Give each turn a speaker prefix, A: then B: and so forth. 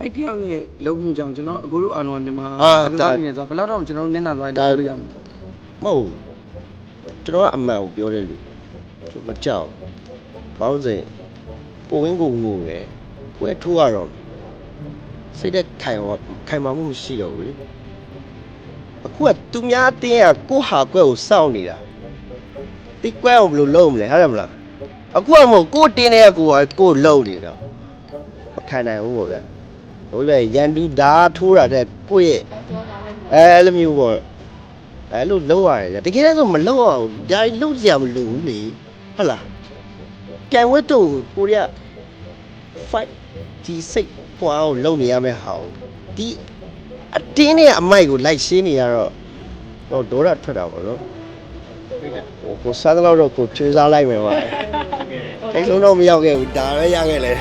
A: အဲ့တယောက်ရဲ့လုံးမှုကြောင့်ကျွန်တော်အကိုတို့အာလုံးကဒီမှာ
B: ဒါ
A: နေဆိုဘယ်တော့ကျွန်တော်မျက်နှာသွားတယ်လို့ရမှာ
B: မဟုတ်ကျွန်တော်ကအမှန်ကိုပြောတယ်လူမကြောက်ဘောင်းစဉ်ပိုဝင်းကိုငိုတယ်ပွဲထိုးရတော့စိတ်သက်ခိုင်မာမှုမရှိတော့ဘူးလေအခုကသူများတင်းကကိုဟာကွက်ကိုစောင့်နေတာဒီကွက်ကိုဘယ်လိုလုပ်မလဲဟုတ်တယ်မလားအခုကမဟုတ်ကိုတင်းတဲ့ကိုလုံနေတော့မခံနိုင်ဘူးပေါ့ဗျာဟိုပဲရန်သူဓာတ်ထိုးတာတဲ့ကိုယ့်ရဲ့အဲ့လိုမျိုးပေါ့အဲ့လိုလုံးရတယ်တကယ်တမ်းဆိုမလုံးအောင်ဒါလုံးစရာမလိုဘူးလေဟုတ်လားပြန်ဝတ်တော့ကိုရီးယား fight ဒီစိတ်ပွားအောင်လုပ်နေရမယ့်ဟာဒီအတင်းနဲ့အမိုက်ကိုလိုက်ရှင်းနေရတော့ဒေါရထွက်တာပေါ့နော်ကိုစားတော့ကိုချွေးစားလိုက်မယ်ပါအဲ့လုံးတော့မရောက်ခဲ့ဘူးဒါပဲရခဲ့လေ